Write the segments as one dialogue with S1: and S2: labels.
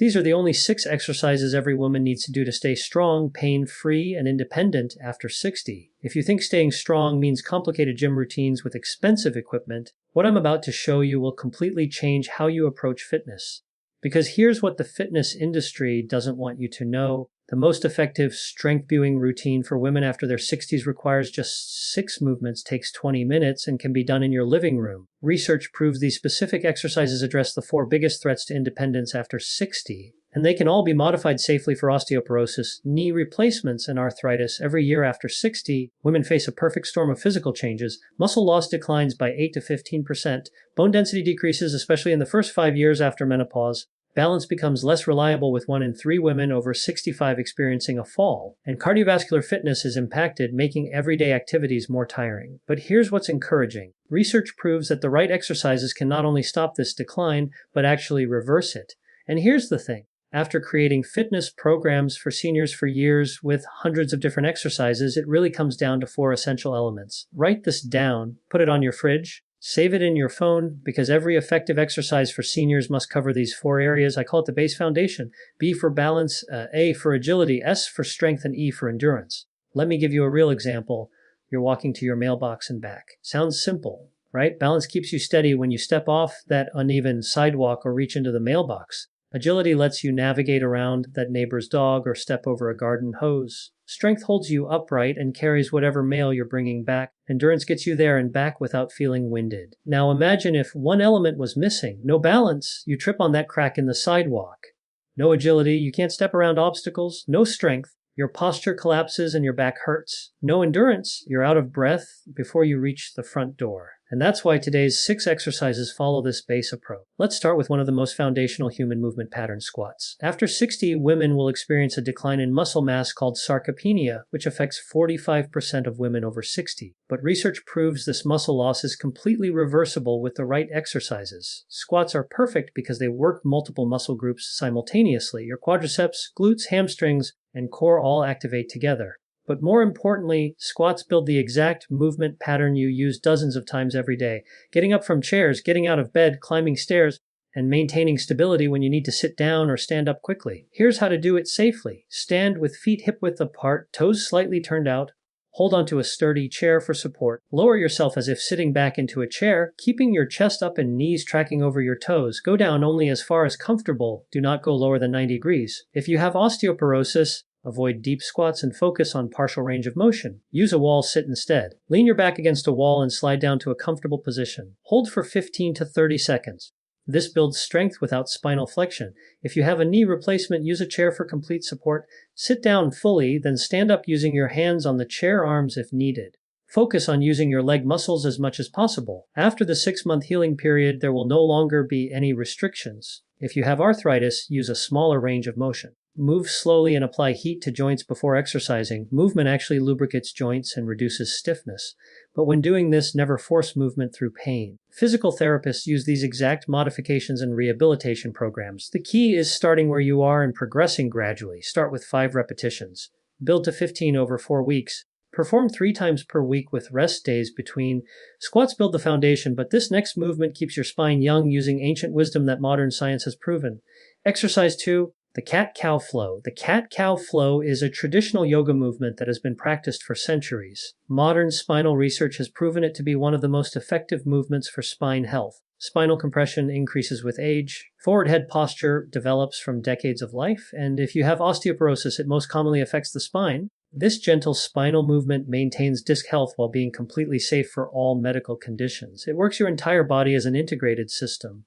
S1: These are the only 6 exercises every woman needs to do to stay strong, pain-free, and independent after 60. If you think staying strong means complicated gym routines with expensive equipment, what I'm about to show you will completely change how you approach fitness. Because here's what the fitness industry doesn't want you to know. The most effective strength-building routine for women after their 60s requires just 6 movements, takes 20 minutes, and can be done in your living room. Research proves these specific exercises address the 4 biggest threats to independence after 60, and they can all be modified safely for osteoporosis, knee replacements, and arthritis. Every year after 60, women face a perfect storm of physical changes. Muscle loss declines by 8 to 15%. Bone density decreases, especially in the first 5 years after menopause. Balance becomes less reliable with 1 in 3 women over 65 experiencing a fall, and cardiovascular fitness is impacted, making everyday activities more tiring. But here's what's encouraging. Research proves that the right exercises can not only stop this decline, but actually reverse it. And here's the thing. After creating fitness programs for seniors for years with hundreds of different exercises, it really comes down to 4 essential elements. Write this down, put it on your fridge, save it in your phone, because every effective exercise for seniors must cover these 4 areas. I call it the base foundation. B for balance, A for agility, S for strength, and E for endurance. Let me give you a real example. You're walking to your mailbox and back. Sounds simple, right? Balance keeps you steady when you step off that uneven sidewalk or reach into the mailbox. Agility lets you navigate around that neighbor's dog or step over a garden hose. Strength holds you upright and carries whatever mail you're bringing back. Endurance gets you there and back without feeling winded. Now imagine if one element was missing. No balance, you trip on that crack in the sidewalk. No agility, you can't step around obstacles. No strength, your posture collapses and your back hurts. No endurance, you're out of breath before you reach the front door. And that's why today's 6 exercises follow this base approach. Let's start with one of the most foundational human movement patterns, squats. After 60, women will experience a decline in muscle mass called sarcopenia, which affects 45% of women over 60. But research proves this muscle loss is completely reversible with the right exercises. Squats are perfect because they work multiple muscle groups simultaneously. Your quadriceps, glutes, hamstrings, and core all activate together. But more importantly, squats build the exact movement pattern you use dozens of times every day. Getting up from chairs, getting out of bed, climbing stairs, and maintaining stability when you need to sit down or stand up quickly. Here's how to do it safely. Stand with feet hip-width apart, toes slightly turned out. Hold onto a sturdy chair for support. Lower yourself as if sitting back into a chair, keeping your chest up and knees tracking over your toes. Go down only as far as comfortable. Do not go lower than 90 degrees. If you have osteoporosis, avoid deep squats and focus on partial range of motion. Use a wall sit instead. Lean your back against a wall and slide down to a comfortable position. Hold for 15 to 30 seconds. This builds strength without spinal flexion. If you have a knee replacement, use a chair for complete support. Sit down fully, then stand up using your hands on the chair arms if needed. Focus on using your leg muscles as much as possible. After the 6-month healing period, there will no longer be any restrictions. If you have arthritis, use a smaller range of motion. Move slowly and apply heat to joints before exercising. Movement actually lubricates joints and reduces stiffness. But when doing this, never force movement through pain. Physical therapists use these exact modifications in rehabilitation programs. The key is starting where you are and progressing gradually. Start with 5 repetitions. Build to 15 over 4 weeks. Perform 3 times per week with rest days between. Squats build the foundation, but this next movement keeps your spine young using ancient wisdom that modern science has proven. Exercise 2. The cat-cow flow. The cat-cow flow is a traditional yoga movement that has been practiced for centuries. Modern spinal research has proven it to be one of the most effective movements for spine health. Spinal compression increases with age. Forward head posture develops from decades of life. And if you have osteoporosis, it most commonly affects the spine. This gentle spinal movement maintains disc health while being completely safe for all medical conditions. It works your entire body as an integrated system.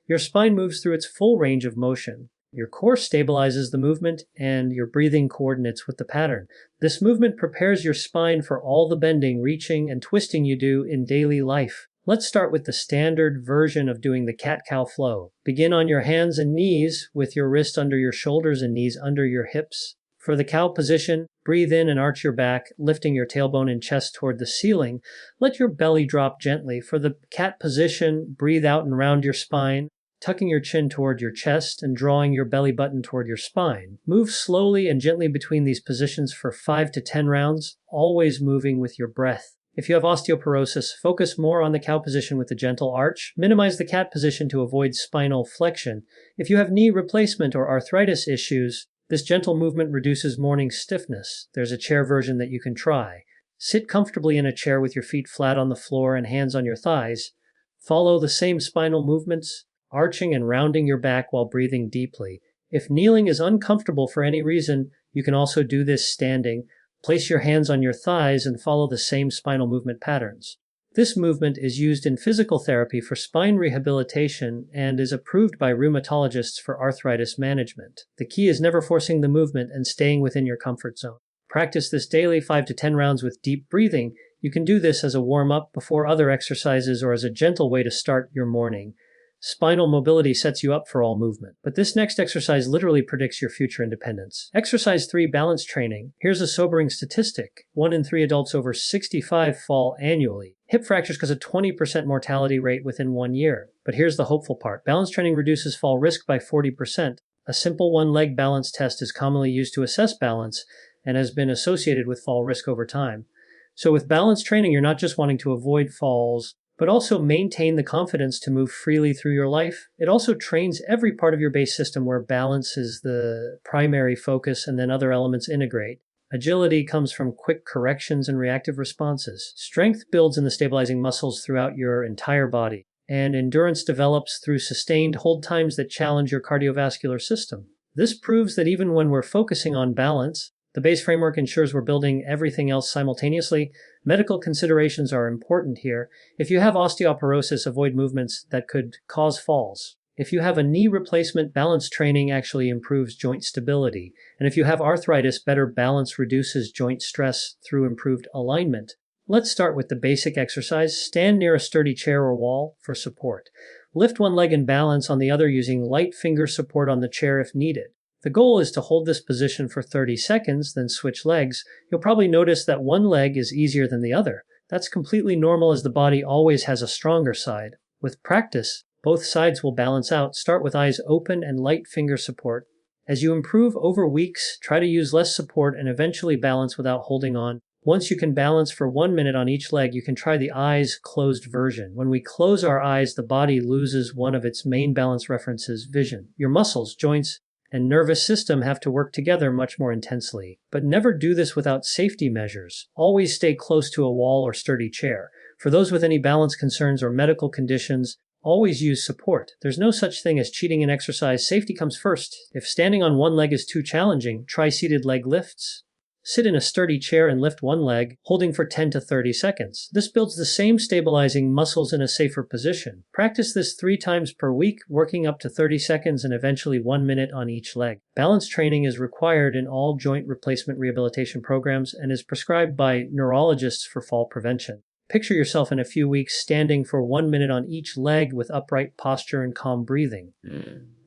S1: Your spine moves through its full range of motion. Your core stabilizes the movement, and your breathing coordinates with the pattern. This movement prepares your spine for all the bending, reaching, and twisting you do in daily life. Let's start with the standard version of doing the cat-cow flow. Begin on your hands and knees with your wrist under your shoulders and knees under your hips. For the cow position, breathe in and arch your back, lifting your tailbone and chest toward the ceiling. Let your belly drop gently. For the cat position, breathe out and round your spine, tucking your chin toward your chest and drawing your belly button toward your spine. Move slowly and gently between these positions for 5 to 10 rounds, always moving with your breath. If you have osteoporosis, focus more on the cow position with the gentle arch. Minimize the cat position to avoid spinal flexion. If you have knee replacement or arthritis issues, this gentle movement reduces morning stiffness. There's a chair version that you can try. Sit comfortably in a chair with your feet flat on the floor and hands on your thighs. Follow the same spinal movements, arching and rounding your back while breathing deeply. If kneeling is uncomfortable for any reason, you can also do this standing. Place your hands on your thighs and follow the same spinal movement patterns. This movement is used in physical therapy for spine rehabilitation and is approved by rheumatologists for arthritis management. The key is never forcing the movement and staying within your comfort zone. Practice this daily, 5 to 10 rounds with deep breathing. You can do this as a warm-up before other exercises or as a gentle way to start your morning. Spinal mobility sets you up for all movement. But this next exercise literally predicts your future independence. Exercise 3, balance training. Here's a sobering statistic. 1 in 3 adults over 65 fall annually. Hip fractures cause a 20% mortality rate within 1 year. But here's the hopeful part. Balance training reduces fall risk by 40%. A simple one-leg balance test is commonly used to assess balance and has been associated with fall risk over time. So with balance training, you're not just wanting to avoid falls, but also maintain the confidence to move freely through your life. It also trains every part of your base system where balance is the primary focus and then other elements integrate. Agility comes from quick corrections and reactive responses. Strength builds in the stabilizing muscles throughout your entire body. And endurance develops through sustained hold times that challenge your cardiovascular system. This proves that even when we're focusing on balance, the base framework ensures we're building everything else simultaneously. Medical considerations are important here. If you have osteoporosis, avoid movements that could cause falls. If you have a knee replacement, balance training actually improves joint stability. And if you have arthritis, better balance reduces joint stress through improved alignment. Let's start with the basic exercise. Stand near a sturdy chair or wall for support. Lift one leg and balance on the other using light finger support on the chair if needed. The goal is to hold this position for 30 seconds, then switch legs. You'll probably notice that one leg is easier than the other. That's completely normal as the body always has a stronger side. With practice, both sides will balance out. Start with eyes open and light finger support. As you improve over weeks, try to use less support and eventually balance without holding on. Once you can balance for 1 minute on each leg, you can try the eyes closed version. When we close our eyes, the body loses one of its main balance references, vision. Your muscles, joints, and nervous system have to work together much more intensely. But never do this without safety measures. Always stay close to a wall or sturdy chair. For those with any balance concerns or medical conditions, always use support. There's no such thing as cheating in exercise. Safety comes first. If standing on one leg is too challenging, try seated leg lifts. Sit in a sturdy chair and lift one leg, holding for 10 to 30 seconds. This builds the same stabilizing muscles in a safer position. Practice this 3 times per week, working up to 30 seconds and eventually 1 minute on each leg. Balance training is required in all joint replacement rehabilitation programs and is prescribed by neurologists for fall prevention. Picture yourself in a few weeks standing for 1 minute on each leg with upright posture and calm breathing.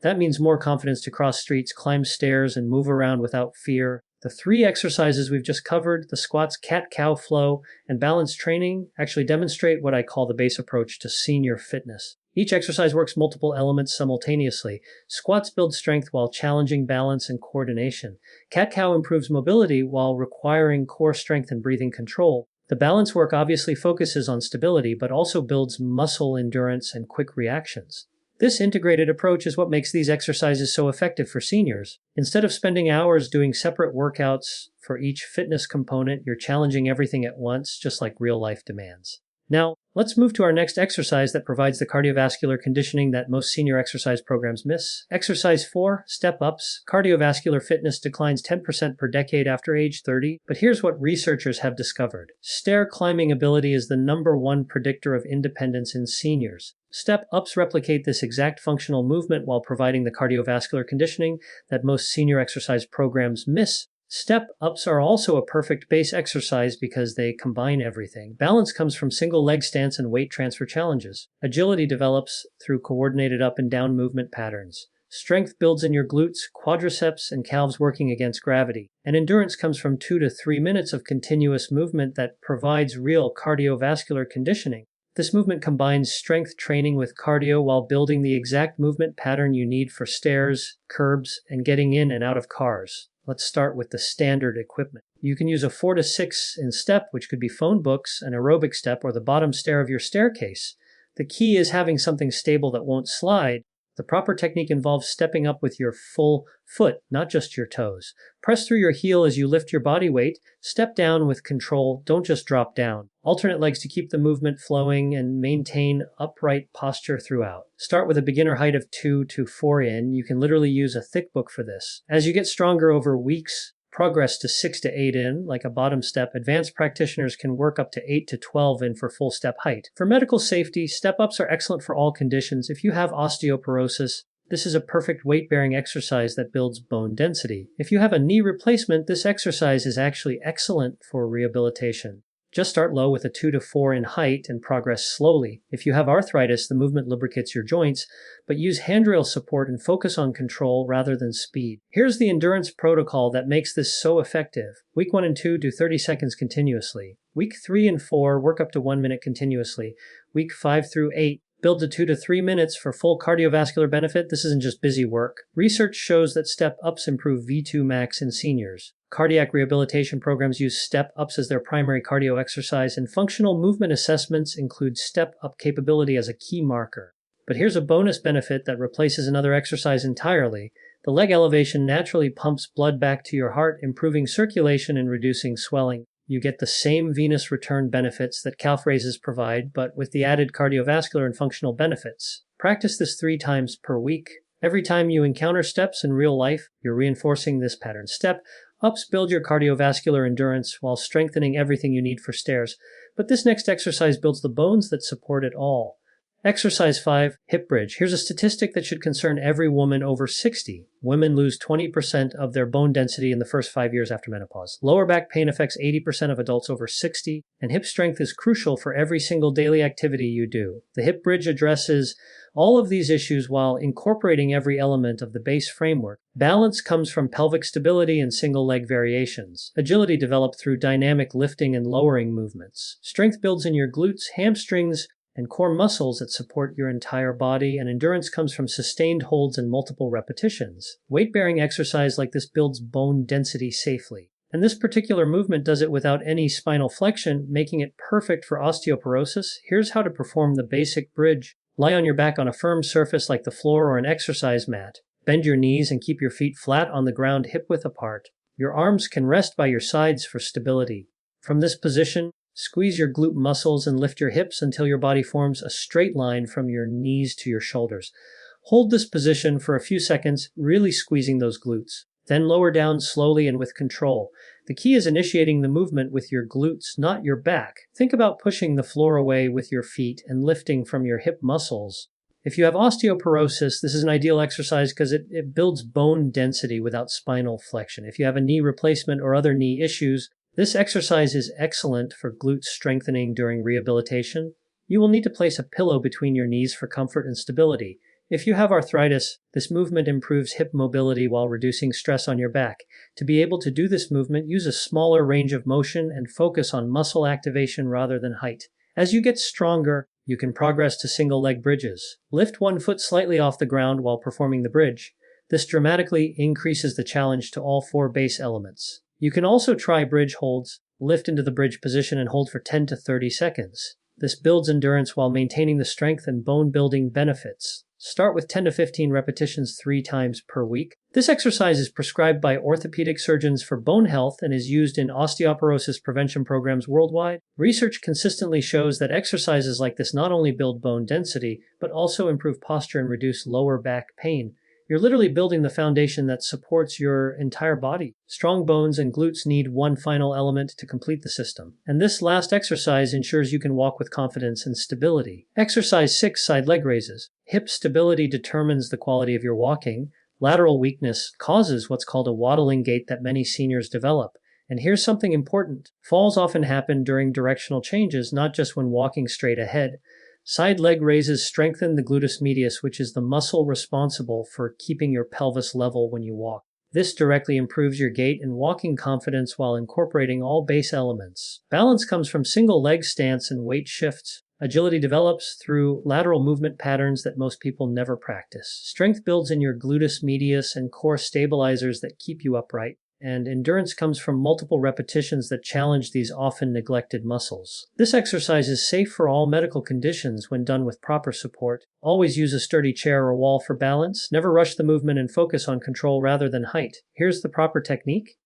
S1: That means more confidence to cross streets, climb stairs, and move around without fear. The 3 exercises we've just covered, the squats, cat-cow flow, and balance training, actually demonstrate what I call the base approach to senior fitness. Each exercise works multiple elements simultaneously. Squats build strength while challenging balance and coordination. Cat-cow improves mobility while requiring core strength and breathing control. The balance work obviously focuses on stability, but also builds muscle endurance and quick reactions. This integrated approach is what makes these exercises so effective for seniors. Instead of spending hours doing separate workouts for each fitness component, you're challenging everything at once, just like real life demands. Now, let's move to our next exercise that provides the cardiovascular conditioning that most senior exercise programs miss. Exercise 4, step-ups. Cardiovascular fitness declines 10% per decade after age 30, but here's what researchers have discovered. Stair climbing ability is the #1 predictor of independence in seniors. Step-ups replicate this exact functional movement while providing the cardiovascular conditioning that most senior exercise programs miss. Step-ups are also a perfect base exercise because they combine everything. Balance comes from single leg stance and weight transfer challenges. Agility develops through coordinated up and down movement patterns. Strength builds in your glutes, quadriceps, and calves working against gravity. And endurance comes from 2 to 3 minutes of continuous movement that provides real cardiovascular conditioning. This movement combines strength training with cardio while building the exact movement pattern you need for stairs, curbs, and getting in and out of cars. Let's start with the standard equipment. You can use a 4 to 6 in step, which could be phone books, an aerobic step, or the bottom stair of your staircase. The key is having something stable that won't slide. The proper technique involves stepping up with your full foot, not just your toes. Press through your heel as you lift your body weight. Step down with control. Don't just drop down. Alternate legs to keep the movement flowing and maintain upright posture throughout. Start with a beginner height of 2 to 4 in. You can literally use a thick book for this. As you get stronger over weeks, progress to 6 to 8 in, like a bottom step. Advanced practitioners can work up to 8 to 12 in for full step height. For medical safety, step-ups are excellent for all conditions. If you have osteoporosis, this is a perfect weight-bearing exercise that builds bone density. If you have a knee replacement, this exercise is actually excellent for rehabilitation. Just start low with a 2 to 4 in height and progress slowly. If you have arthritis, the movement lubricates your joints, but use handrail support and focus on control rather than speed. Here's the endurance protocol that makes this so effective. Week 1 and 2, do 30 seconds continuously. Week 3 and 4, work up to 1 minute continuously. Week 5 through 8, build to 2 to 3 minutes for full cardiovascular benefit. This isn't just busy work. Research shows that step-ups improve V2 max in seniors. Cardiac rehabilitation programs use step-ups as their primary cardio exercise, and functional movement assessments include step-up capability as a key marker. But here's a bonus benefit that replaces another exercise entirely. The leg elevation naturally pumps blood back to your heart, improving circulation and reducing swelling. You get the same venous return benefits that calf raises provide, but with the added cardiovascular and functional benefits. Practice this 3 times per week. Every time you encounter steps in real life, you're reinforcing this pattern. Step-ups build your cardiovascular endurance while strengthening everything you need for stairs. But this next exercise builds the bones that support it all. Exercise 5, hip bridge. Here's a statistic that should concern every woman over 60. Women lose 20% of their bone density in the first 5 years after menopause. Lower back pain affects 80% of adults over 60, and hip strength is crucial for every single daily activity you do. The hip bridge addresses all of these issues while incorporating every element of the base framework. Balance comes from pelvic stability and single leg variations. Agility developed through dynamic lifting and lowering movements. Strength builds in your glutes, hamstrings, and core muscles that support your entire body, and endurance comes from sustained holds and multiple repetitions. Weight-bearing exercise like this builds bone density safely. And this particular movement does it without any spinal flexion, making it perfect for osteoporosis. Here's how to perform the basic bridge. Lie on your back on a firm surface like the floor or an exercise mat. Bend your knees and keep your feet flat on the ground, hip-width apart. Your arms can rest by your sides for stability. From this position, squeeze your glute muscles and lift your hips until your body forms a straight line from your knees to your shoulders. Hold this position for a few seconds, really squeezing those glutes. Then lower down slowly and with control. The key is initiating the movement with your glutes, not your back. Think about pushing the floor away with your feet and lifting from your hip muscles. If you have osteoporosis, this is an ideal exercise because it builds bone density without spinal flexion. If you have a knee replacement or other knee issues, this exercise is excellent for glute strengthening during rehabilitation. You will need to place a pillow between your knees for comfort and stability. If you have arthritis, this movement improves hip mobility while reducing stress on your back. To be able to do this movement, use a smaller range of motion and focus on muscle activation rather than height. As you get stronger, you can progress to single leg bridges. Lift one foot slightly off the ground while performing the bridge. This dramatically increases the challenge to all 4 base elements. You can also try bridge holds. Lift into the bridge position and hold for 10 to 30 seconds. This builds endurance while maintaining the strength and bone-building benefits. Start with 10 to 15 repetitions 3 times per week. This exercise is prescribed by orthopedic surgeons for bone health and is used in osteoporosis prevention programs worldwide. Research consistently shows that exercises like this not only build bone density, but also improve posture and reduce lower back pain. You're literally building the foundation that supports your entire body. Strong bones and glutes need one final element to complete the system. And this last exercise ensures you can walk with confidence and stability. Exercise 6, side leg raises. Hip stability determines the quality of your walking. Lateral weakness causes what's called a waddling gait that many seniors develop. And here's something important. Falls often happen during directional changes, not just when walking straight ahead. Side leg raises strengthen the gluteus medius, which is the muscle responsible for keeping your pelvis level when you walk. This directly improves your gait and walking confidence while incorporating all base elements. Balance comes from single leg stance and weight shifts. Agility develops through lateral movement patterns that most people never practice. Strength builds in your gluteus medius and core stabilizers that keep you upright. and endurance comes from multiple repetitions that challenge these often neglected muscles. This exercise is safe for all medical conditions when done with proper support. Always use a sturdy chair or wall for balance. Never rush the movement and focus on control rather than height. Here's the proper technique.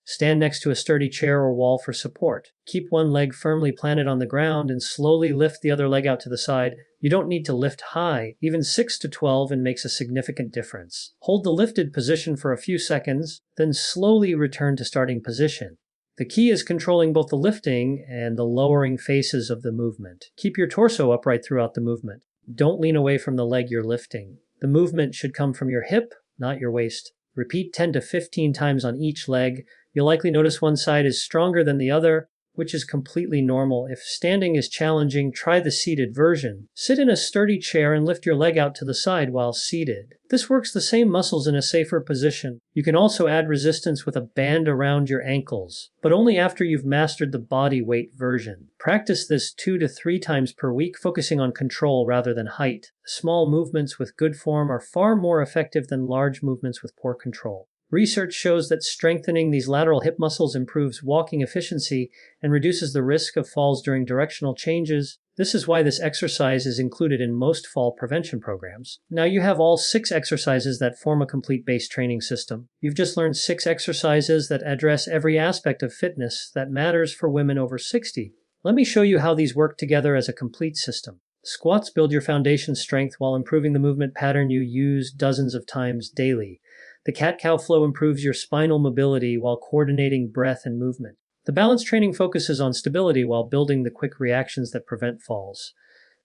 S1: Stand next to a sturdy chair or wall for support. Keep one leg firmly planted on the ground and slowly lift the other leg out to the side. You don't need to lift high. Even 6 to 12 and makes a significant difference. Hold the lifted position for a few seconds, then slowly return to starting position. The key is controlling both the lifting and the lowering phases of the movement. Keep your torso upright throughout the movement. Don't lean away from the leg you're lifting. The movement should come from your hip, not your waist. Repeat 10 to 15 times on each leg. You'll likely notice one side is stronger than the other, which is completely normal. If standing is challenging, try the seated version. Sit in a sturdy chair and lift your leg out to the side while seated. This works the same muscles in a safer position. You can also add resistance with a band around your ankles, but only after you've mastered the body weight version. Practice this 2 to 3 times per week, focusing on control rather than height. Small movements with good form are far more effective than large movements with poor control. Research shows that strengthening these lateral hip muscles improves walking efficiency and reduces the risk of falls during directional changes. This is why this exercise is included in most fall prevention programs. Now you have all 6 exercises that form a complete base training system. You've just learned 6 exercises that address every aspect of fitness that matters for women over 60. Let me show you how these work together as a complete system. Squats build your foundation strength while improving the movement pattern you use dozens of times daily. The cat-cow flow improves your spinal mobility while coordinating breath and movement. The balance training focuses on stability while building the quick reactions that prevent falls.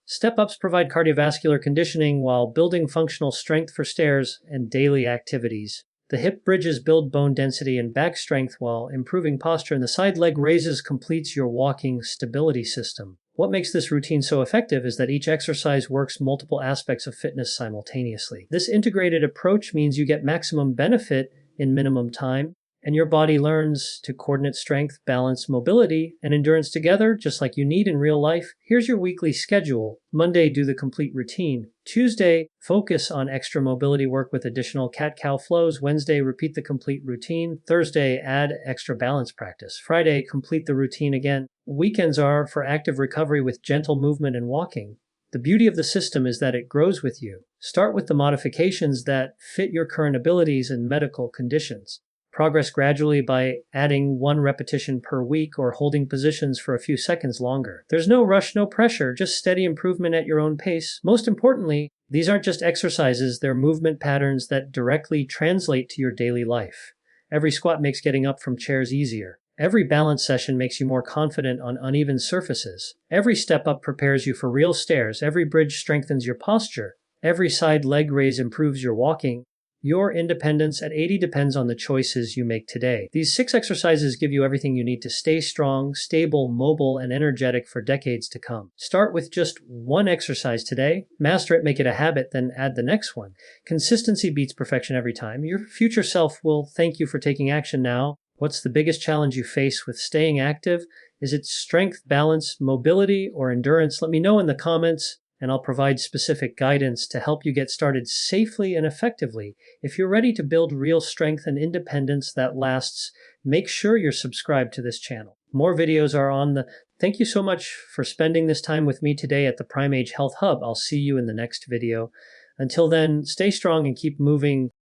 S1: Step-ups provide cardiovascular conditioning while building functional strength for stairs and daily activities. The hip bridges build bone density and back strength while improving posture, and the side leg raises completes your walking stability system. What makes this routine so effective is that each exercise works multiple aspects of fitness simultaneously. This integrated approach means you get maximum benefit in minimum time, and your body learns to coordinate strength, balance, mobility, and endurance together, just like you need in real life. Here's your weekly schedule. Monday, do the complete routine. Tuesday, focus on extra mobility work with additional cat-cow flows. Wednesday, repeat the complete routine. Thursday, add extra balance practice. Friday, complete the routine again. Weekends are for active recovery with gentle movement and walking. The beauty of the system is that it grows with you. Start with the modifications that fit your current abilities and medical conditions. Progress gradually by adding 1 repetition per week or holding positions for a few seconds longer. There's no rush, no pressure, just steady improvement at your own pace. Most importantly, these aren't just exercises, they're movement patterns that directly translate to your daily life. Every squat makes getting up from chairs easier. Every balance session makes you more confident on uneven surfaces. Every step up prepares you for real stairs. Every bridge strengthens your posture. Every side leg raise improves your walking. Your independence at 80 depends on the choices you make today. These 6 exercises give you everything you need to stay strong, stable, mobile, and energetic for decades to come. Start with just 1 exercise today. Master it, make it a habit, then add the next one. Consistency beats perfection every time. Your future self will thank you for taking action now. What's the biggest challenge you face with staying active? Is it strength, balance, mobility, or endurance? Let me know in the comments, and I'll provide specific guidance to help you get started safely and effectively. If you're ready to build real strength and independence that lasts, make sure you're subscribed to this channel. More videos are on the... Thank you so much for spending this time with me today at the Prime Age Health Hub. I'll see you in the next video. Until then, stay strong and keep moving